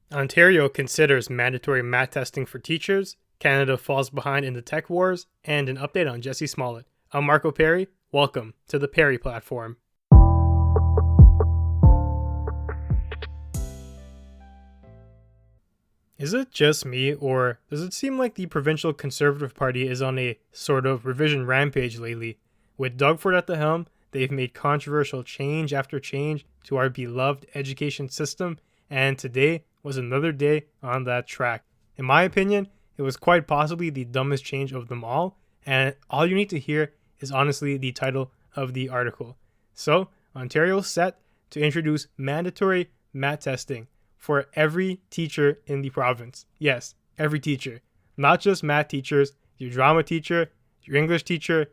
Ontario considers mandatory math testing for teachers, Canada falls behind in the tech wars, and an update on Jussie Smollett. I'm Marco Perri. Welcome to the Perri platform. Is it just me, or does it seem like the provincial Conservative Party is on a sort of revision rampage lately? With Doug Ford at the helm, they've made controversial change after change to our beloved education system, and today was another day on that track. In my opinion, it was quite possibly the dumbest change of them all, and all you need to hear is honestly the title of the article. So, Ontario's set to introduce mandatory math testing for every teacher in the province. Yes, every teacher. Not just math teachers, your drama teacher, your English teacher,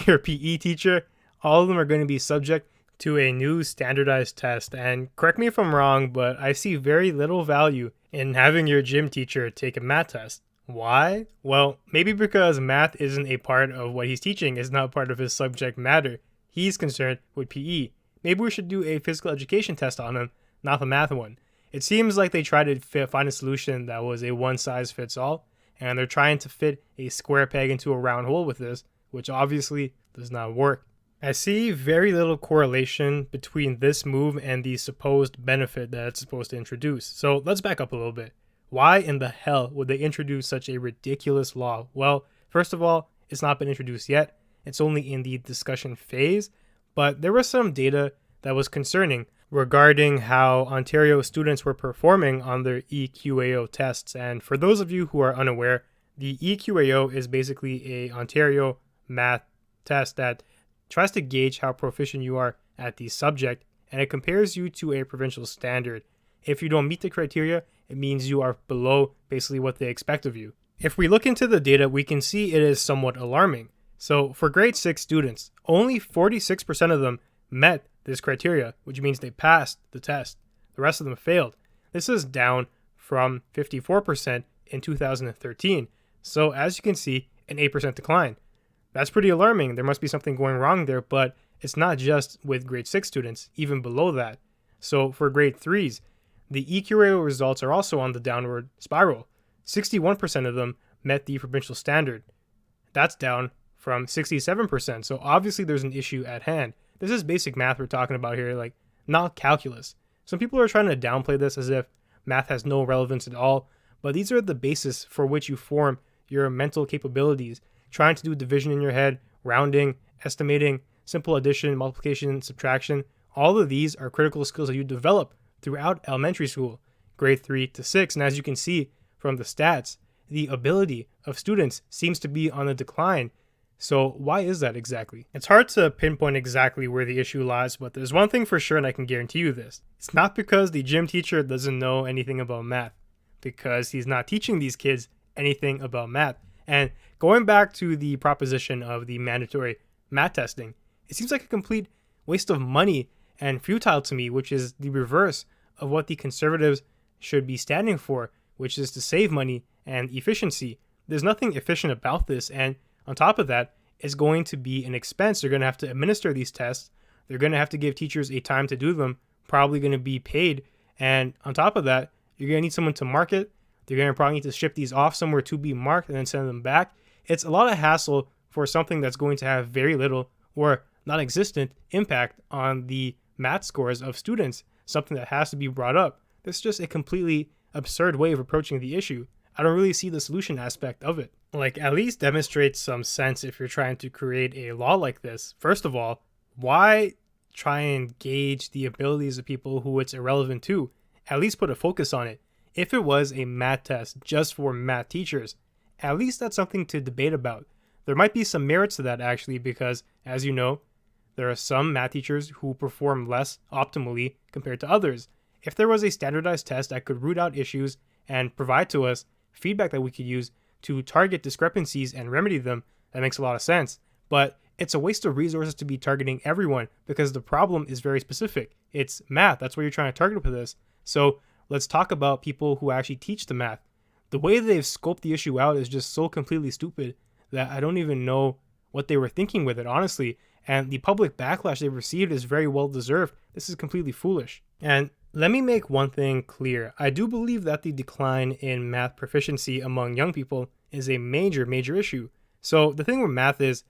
your PE teacher. All of them are going to be subject to a new standardized test. And correct me if I'm wrong, but I see very little value in having your gym teacher take a math test. Why? Well, maybe because math isn't a part of what he's teaching, it's not part of his subject matter. He's concerned with PE. Maybe we should do a physical education test on him, not the math one. It seems like they tried to find a solution that was a one-size-fits-all, and they're trying to fit a square peg into a round hole with this, which obviously does not work. I see very little correlation between this move and the supposed benefit that it's supposed to introduce. So let's back up a little bit. Why in the hell would they introduce such a ridiculous law? Well, first of all, it's not been introduced yet. It's only in the discussion phase, but there was some data that was concerning regarding how Ontario students were performing on their EQAO tests. And for those of you who are unaware, the EQAO is basically a Ontario math test that tries to gauge how proficient you are at the subject, and it compares you to a provincial standard. If you don't meet the criteria, it means you are below basically what they expect of you. If we look into the data, we can see it is somewhat alarming. So for grade 6 students, only 46% of them met this criteria, which means they passed the test. The rest of them failed. This is down from 54% in 2013. So as you can see, an 8% decline. That's pretty alarming. There must be something going wrong there, but it's not just with grade 6 students, even below that. So for grade 3s, the EQAO results are also on the downward spiral. 61% of them met the provincial standard. That's down from 67%. So obviously there's an issue at hand. This is basic math we're talking about here, like not calculus. Some people are trying to downplay this as if math has no relevance at all, but these are the basis for which you form your mental capabilities. Trying to do division in your head, rounding, estimating, simple addition, multiplication, subtraction. All of these are critical skills that you develop throughout elementary school, grade 3 to 6. And as you can see from the stats, the ability of students seems to be on the decline. So why is that exactly? It's hard to pinpoint exactly where the issue lies, but there's one thing for sure, and I can guarantee you this. It's not because the gym teacher doesn't know anything about math, because he's not teaching these kids anything about math. And going back to the proposition of the mandatory math testing, it seems like a complete waste of money and futile to me, which is the reverse of what the Conservatives should be standing for, which is to save money and efficiency. There's nothing efficient about this, and on top of that, it's going to be an expense. They're going to have to administer these tests. They're going to have to give teachers a time to do them, probably going to be paid. And on top of that, you're going to need someone to mark it. They're going to probably need to ship these off somewhere to be marked and then send them back. It's a lot of hassle for something that's going to have very little or non-existent impact on the math scores of students, something that has to be brought up. This is just a completely absurd way of approaching the issue. I don't really see the solution aspect of it. Like, at least demonstrate some sense if you're trying to create a law like this. First of all, why try and gauge the abilities of people who it's irrelevant to? At least put a focus on it. If it was a math test just for math teachers, at least that's something to debate about. There might be some merits to that actually, because as you know, there are some math teachers who perform less optimally compared to others. If there was a standardized test that could root out issues and provide to us feedback that we could use to target discrepancies and remedy them, that makes a lot of sense. But it's a waste of resources to be targeting everyone because the problem is very specific. It's math. That's what you're trying to target with this. So let's talk about people who actually teach the math. The way they've scoped the issue out is just so completely stupid that I don't even know what they were thinking with it, honestly. And the public backlash they've received is very well deserved. This is completely foolish. And Let me make one thing clear. I do believe that the decline in math proficiency among young people is a major, major issue. So the thing with math is,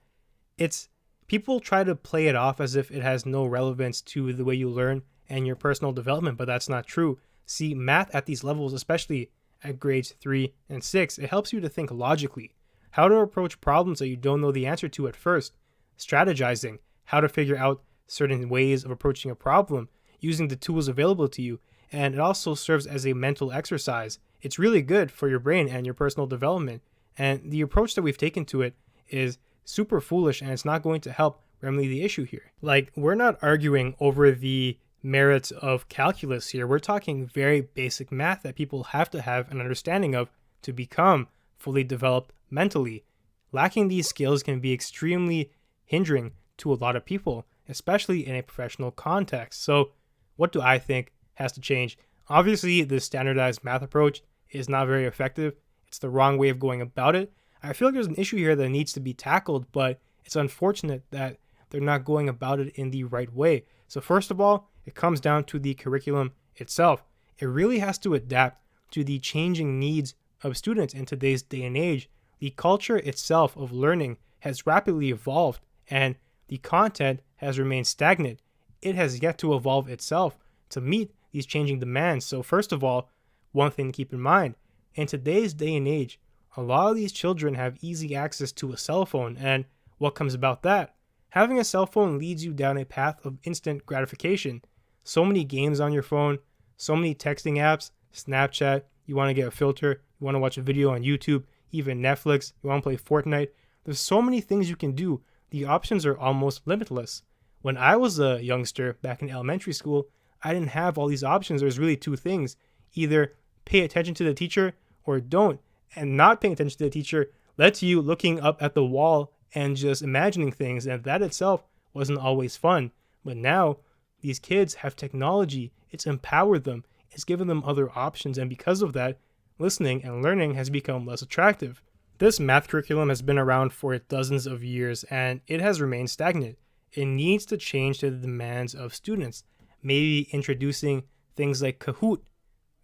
it's people try to play it off as if it has no relevance to the way you learn and your personal development, but that's not true. See, math at these levels, especially at grades 3 and 6, it helps you to think logically, how to approach problems that you don't know the answer to at first, strategizing, how to figure out certain ways of approaching a problem, using the tools available to you, and it also serves as a mental exercise. It's really good for your brain and your personal development, and the approach that we've taken to it is super foolish, and it's not going to help remedy the issue here. Like, we're not arguing over the merits of calculus here. We're talking very basic math that people have to have an understanding of to become fully developed mentally. Lacking these skills can be extremely hindering to a lot of people, especially in a professional context. So what do I think has to change? Obviously, the standardized math approach is not very effective. It's the wrong way of going about it. I feel like there's an issue here that needs to be tackled, but it's unfortunate that they're not going about it in the right way. So first of all, it comes down to the curriculum itself. It really has to adapt to the changing needs of students in today's day and age. The culture itself of learning has rapidly evolved, and the content has remained stagnant. It has yet to evolve itself to meet these changing demands. So first of all, one thing to keep in mind, in today's day and age, a lot of these children have easy access to a cell phone, and what comes about that? Having a cell phone leads you down a path of instant gratification. So many games on your phone, so many texting apps, Snapchat, you want to get a filter, you want to watch a video on YouTube, even Netflix, you want to play Fortnite. There's so many things you can do. The options are almost limitless. When I was a youngster back in elementary school, I didn't have all these options. There's really two things. Either pay attention to the teacher or don't. And not paying attention to the teacher led to you looking up at the wall and just imagining things. And that itself wasn't always fun. But now these kids have technology. It's empowered them. It's given them other options. And because of that, listening and learning has become less attractive. This math curriculum has been around for dozens of years and it has remained stagnant. It needs to change to the demands of students. Maybe introducing things like Kahoot,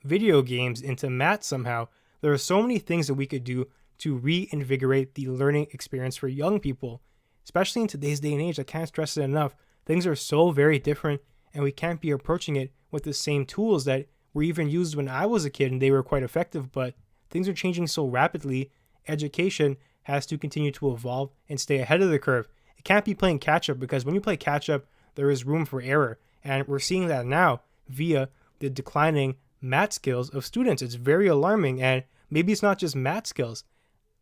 video games into math somehow. There are so many things that we could do to reinvigorate the learning experience for young people, especially in today's day and age. I can't stress it enough. Things are so very different and we can't be approaching it with the same tools that were even used when I was a kid and they were quite effective, but things are changing so rapidly. Education has to continue to evolve and stay ahead of the curve. It can't be playing catch up, because when you play catch up, there is room for error. And we're seeing that now via the declining math skills of students. It's very alarming. And maybe it's not just math skills.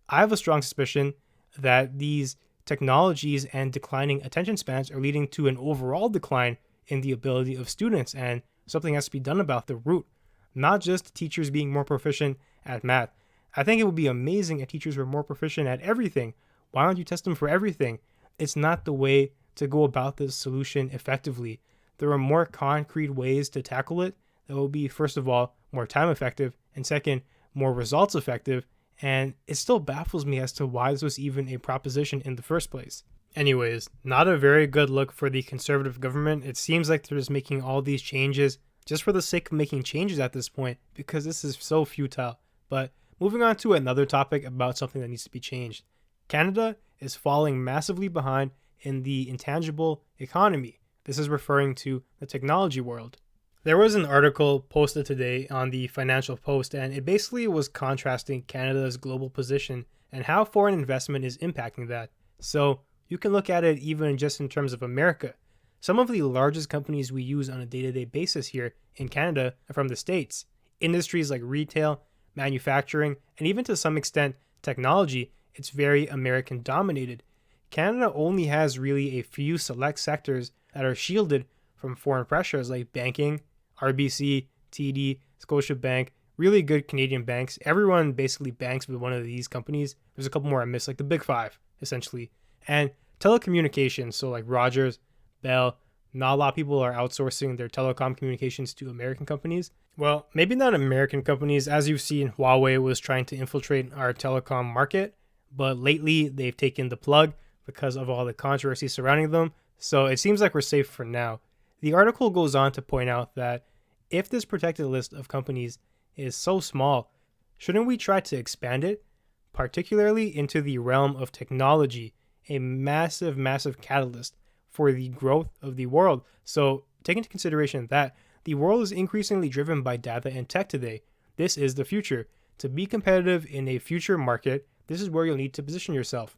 I have a strong suspicion that these technologies and declining attention spans are leading to an overall decline in the ability of students. And something has to be done about the root, not just teachers being more proficient at math. I think it would be amazing if teachers were more proficient at everything. Why don't you test them for everything? It's not the way to go about this solution effectively. There are more concrete ways to tackle it that will be, first of all, more time effective, and second, more results effective. And it still baffles me as to why this was even a proposition in the first place. Anyways, not a very good look for the conservative government. It seems like they're just making all these changes just for the sake of making changes at this point, because this is so futile. But moving on to another topic about something that needs to be changed. Canada is falling massively behind in the intangible economy. This is referring to the technology world. There was an article posted today on the Financial Post, and it basically was contrasting Canada's global position and how foreign investment is impacting that. So you can look at it even just in terms of America. Some of the largest companies we use on a day-to-day basis here in Canada are from the States. Industries like retail, manufacturing, and even to some extent technology, it's very American dominated. Canada only has really a few select sectors that are shielded from foreign pressures like banking, RBC, TD, Scotiabank, really good Canadian banks. Everyone basically banks with one of these companies. There's a couple more I missed, like the big five, essentially. And telecommunications, so like Rogers, Bell, not a lot of people are outsourcing their telecom communications to American companies. Well, maybe not American companies. As you've seen, Huawei was trying to infiltrate our telecom market, but lately they've taken the plug because of all the controversy surrounding them. So it seems like we're safe for now. The article goes on to point out that If this protected list of companies is so small, shouldn't we try to expand it, particularly into the realm of technology, a massive, massive catalyst for the growth of the world? So take into consideration that the world is increasingly driven by data and tech today. This is the future. To be competitive in a future market, this is where you'll need to position yourself.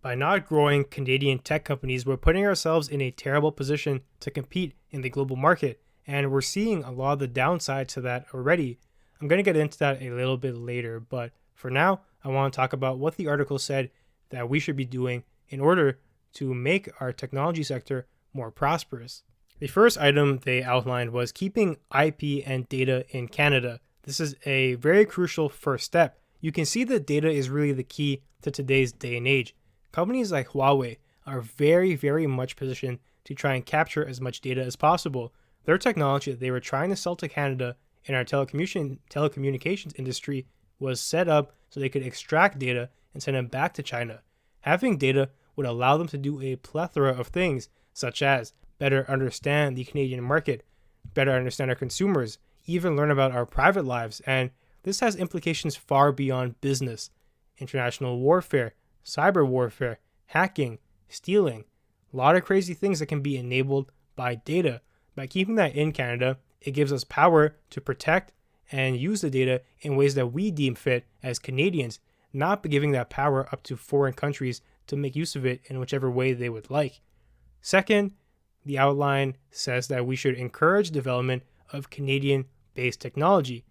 By not growing Canadian tech companies, we're putting ourselves in a terrible position to compete in the global market, and we're seeing a lot of the downside to that already. I'm going to get into that a little bit later, but for now, I want to talk about what the article said that we should be doing in order to make our technology sector more prosperous. The first item they outlined was keeping IP and data in Canada. This is a very crucial first step. You can see that data is really the key to today's day and age. Companies like Huawei are very, very much positioned to try and capture as much data as possible. Their technology that they were trying to sell to Canada in our telecommunications industry was set up so they could extract data and send it back to China. Having data would allow them to do a plethora of things, such as better understand the Canadian market, better understand our consumers, even learn about our private lives, and this has implications far beyond business. International warfare, cyber warfare, hacking, stealing, a lot of crazy things that can be enabled by data. By keeping that in Canada, it gives us power to protect and use the data in ways that we deem fit as Canadians, not giving that power up to foreign countries to make use of it in whichever way they would like. Second, the outline says that we should encourage development of Canadian-based technology.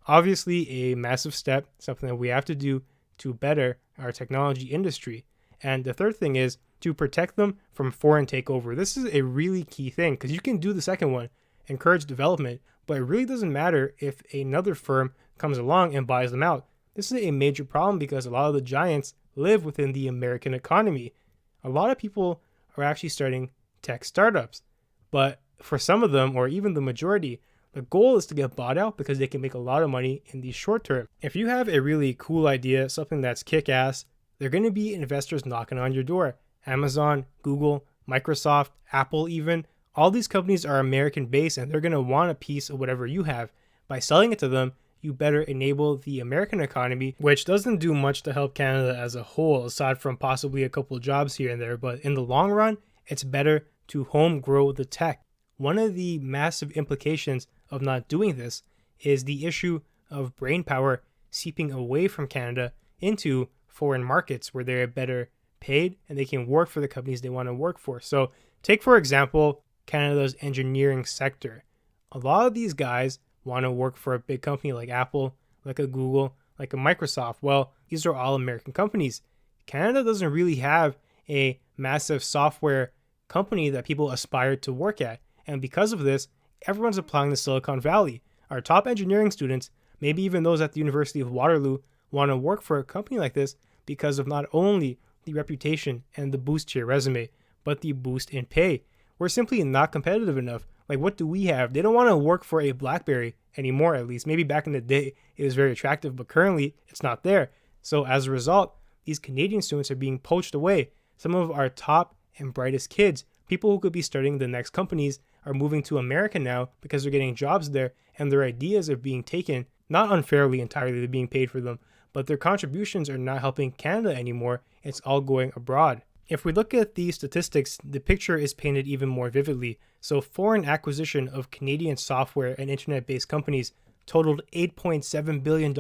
Obviously, a massive step, something that we have to do to better our technology industry. And the third thing is to protect them from foreign takeover. This is a really key thing because you can do the second one, encourage development, but it really doesn't matter if another firm comes along and buys them out. This is a major problem because a lot of the giants live within the American economy. A lot of people are actually starting tech startups, but for some of them, or even the majority, the goal is to get bought out because they can make a lot of money in the short term. If you have a really cool idea, something that's kick-ass, there are going to be investors knocking on your door. Amazon, Google, Microsoft, Apple even, all these companies are American-based and they're going to want a piece of whatever you have. By selling it to them, you better enable the American economy, which doesn't do much to help Canada as a whole, aside from possibly a couple jobs here and there. But in the long run, it's better to home grow the tech. One of the massive implications of not doing this is the issue of brain power seeping away from Canada into foreign markets where they're better paid and they can work for the companies they want to work for. So take, for example, Canada's engineering sector. A lot of these guys want to work for a big company like Apple, like a Google, like a Microsoft. Well, these are all American companies. Canada doesn't really have a massive software company that people aspire to work at. And because of this, everyone's applying to Silicon Valley. Our top engineering students, maybe even those at the University of Waterloo, want to work for a company like this because of not only the reputation and the boost to your resume, but the boost in pay. We're simply not competitive enough. Like, what do we have? They don't want to work for a BlackBerry anymore, at least. Maybe back in the day, it was very attractive, but currently, it's not there. So as a result, these Canadian students are being poached away. Some of our top and brightest kids, people who could be starting the next companies, are moving to America now because they're getting jobs there and their ideas are being taken, not unfairly entirely, they're being paid for them, but their contributions are not helping Canada anymore. It's all going abroad. If we look at these statistics, the picture is painted even more vividly. So foreign acquisition of Canadian software and internet-based companies totaled $8.7 billion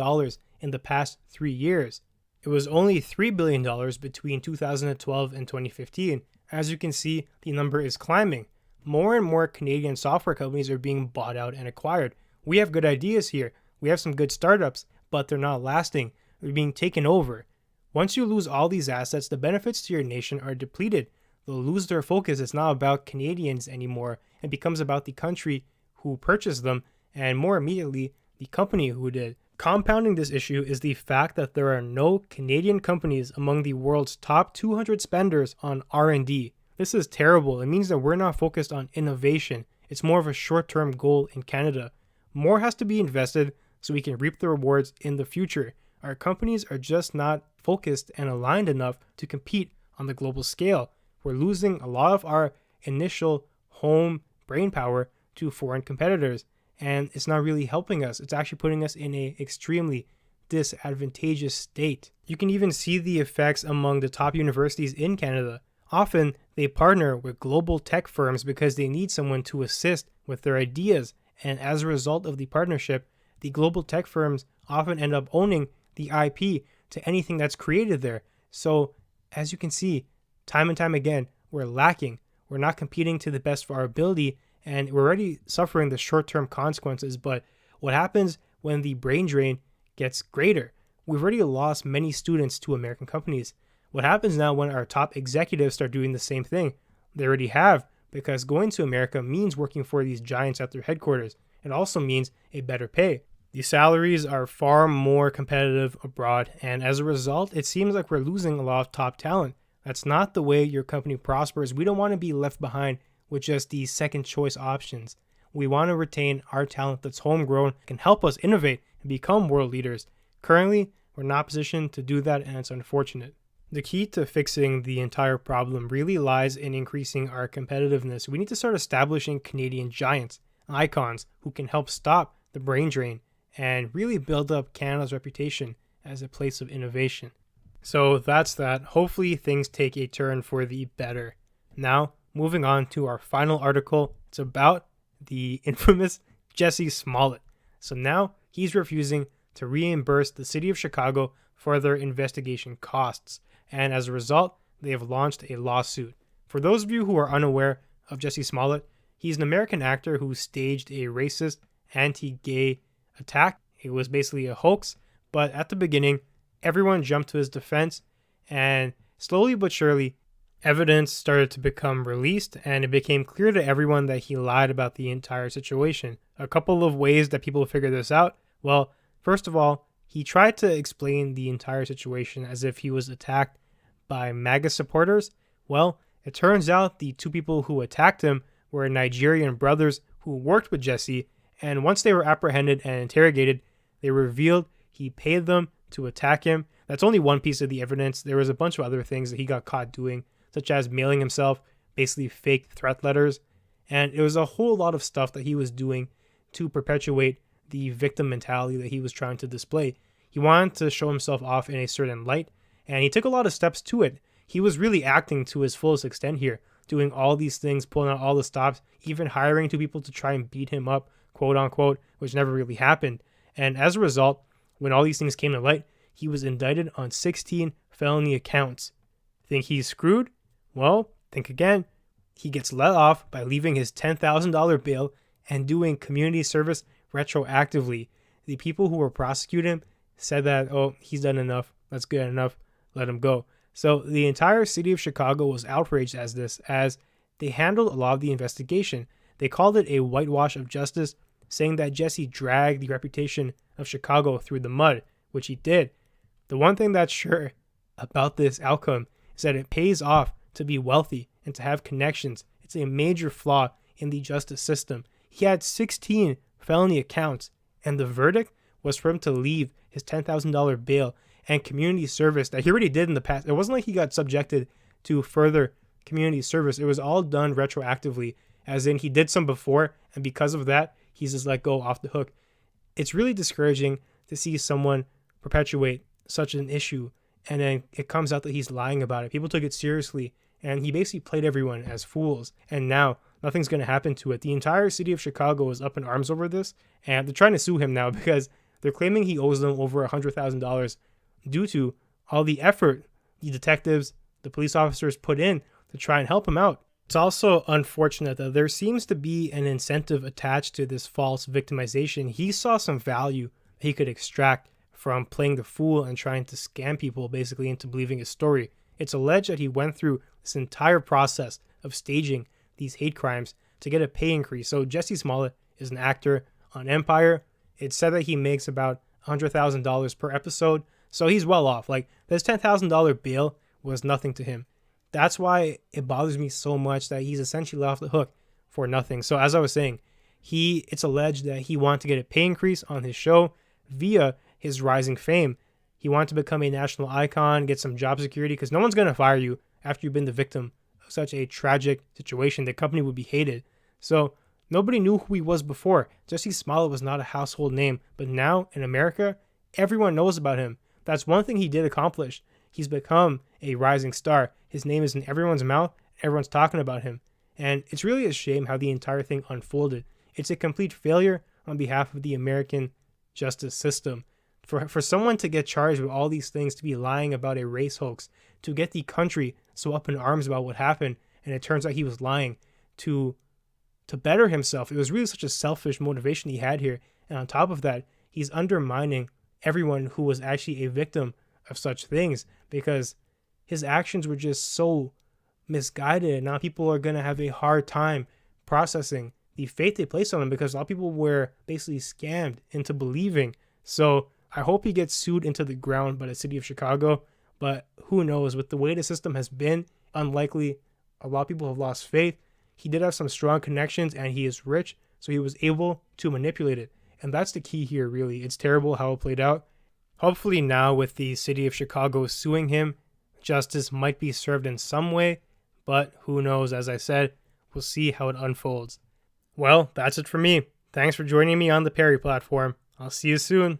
in the past 3 years. It was only $3 billion between 2012 and 2015. As you can see, the number is climbing. More and more Canadian software companies are being bought out and acquired. We have good ideas here. We have some good startups, but they're not lasting. They're being taken over. Once you lose all these assets, the benefits to your nation are depleted. They'll lose their focus. It's not about Canadians anymore. It becomes about the country who purchased them, and more immediately, the company who did. Compounding this issue is the fact that there are no Canadian companies among the world's top 200 spenders on R&D. This is terrible. It means that we're not focused on innovation. It's more of a short-term goal in Canada. More has to be invested so we can reap the rewards in the future. Our companies are just not focused and aligned enough to compete on the global scale. We're losing a lot of our initial home brain power to foreign competitors. and it's not really helping us. It's actually putting us in a extremely disadvantageous state. You can even see the effects among the top universities in Canada. Often, they partner with global tech firms because they need someone to assist with their ideas, and as a result of the partnership, the global tech firms often end up owning the IP to anything that's created there. So, as you can see, time and time again, we're lacking. We're not competing to the best of our ability, and we're already suffering the short-term consequences. But what happens when the brain drain gets greater? We've already lost many students to American companies. What happens now when our top executives start doing the same thing? They already have, because going to America means working for these giants at their headquarters. It also means a better pay. The salaries are far more competitive abroad, and as a result, it seems like we're losing a lot of top talent. That's not the way your company prospers. We don't want to be left behind with just these second choice options. We want to retain our talent that's homegrown, can help us innovate and become world leaders. Currently, we're not positioned to do that, and it's unfortunate. The key to fixing the entire problem really lies in increasing our competitiveness. We need to start establishing Canadian giants, icons who can help stop the brain drain and really build up Canada's reputation as a place of innovation. So that's that. Hopefully things take a turn for the better. Now, moving on to our final article. It's about the infamous Jussie Smollett. So now he's refusing to reimburse the city of Chicago for their investigation costs. And as a result, they have launched a lawsuit. For those of you who are unaware of Jussie Smollett, he's an American actor who staged a racist, anti-gay attack. It was basically a hoax, but at the beginning, everyone jumped to his defense, and slowly but surely, evidence started to become released, and it became clear to everyone that he lied about the entire situation. A couple of ways that people figure this out. Well, first of all, he tried to explain the entire situation as if he was attacked by MAGA supporters. Well, it turns out the two people who attacked him were Nigerian brothers who worked with Jussie, and once they were apprehended and interrogated, they revealed he paid them to attack him. That's only one piece of the evidence. There was a bunch of other things that he got caught doing, such as mailing himself basically fake threat letters, and it was a whole lot of stuff that he was doing to perpetuate the victim mentality that he was trying to display. He wanted to show himself off in a certain light, and he took a lot of steps to it. He was really acting to his fullest extent here, doing all these things, pulling out all the stops, even hiring two people to try and beat him up, quote unquote, which never really happened. And as a result, when all these things came to light, he was indicted on 16 felony counts. Think he's screwed? Well, think again. He gets let off by leaving his $10,000 bail and doing community service retroactively. The people who were prosecuting him said that, oh, he's done enough. That's good enough. Let him go. So the entire city of Chicago was outraged as they handled a lot of the investigation. They called it a whitewash of justice, saying that Jussie dragged the reputation of Chicago through the mud, which he did. The one thing that's sure about this outcome is that it pays off to be wealthy and to have connections. It's a major flaw in the justice system. He had 16 felony counts, and the verdict was for him to leave his $10,000 bail and community service that he already did in the past. It wasn't like he got subjected to further community service. It was all done retroactively, as in he did some before, and because of that, he's just let go off the hook. It's really discouraging to see someone perpetuate such an issue, and then it comes out that he's lying about it. People took it seriously, and he basically played everyone as fools, and now nothing's going to happen to it. The entire city of Chicago is up in arms over this, and they're trying to sue him now because they're claiming he owes them over $100,000 due to all the effort the detectives, the police officers put in to try and help him out. It's also unfortunate that there seems to be an incentive attached to this false victimization. He saw some value he could extract from playing the fool and trying to scam people basically into believing his story. It's alleged that he went through this entire process of staging these hate crimes to get a pay increase. So Jussie Smollett is an actor on Empire. It's said that he makes about $100,000 per episode. So he's well off. Like, this $10,000 bail was nothing to him. That's why it bothers me so much that he's essentially off the hook for nothing. So as I was saying, it's alleged that he wanted to get a pay increase on his show via his rising fame. He wanted to become a national icon, get some job security, because no one's going to fire you after you've been the victim of such a tragic situation. The company would be hated. So Nobody knew who he was before. Jussie Smollett was not a household name, but now in America, everyone knows about him. That's one thing he did accomplish. He's become a rising star. His name is in everyone's mouth. Everyone's talking about him. And it's really a shame how the entire thing unfolded. It's a complete failure on behalf of the American justice system. For someone to get charged with all these things, to be lying about a race hoax, to get the country so up in arms about what happened, and it turns out he was lying, to better himself. It was really such a selfish motivation he had here. And on top of that, he's undermining everyone who was actually a victim of such things, because his actions were just so misguided. And now people are going to have a hard time processing the faith they placed on him, because a lot of people were basically scammed into believing. So I hope he gets sued into the ground by the city of Chicago, but who knows? With the way the system has been, unlikely. A lot of people have lost faith. He did have some strong connections, and he is rich, so he was able to manipulate it. And that's the key here, really. It's terrible how it played out. Hopefully now, with the city of Chicago suing him, justice might be served in some way, but who knows? As I said, we'll see how it unfolds. Well, that's it for me. Thanks for joining me on the Perri platform. I'll see you soon.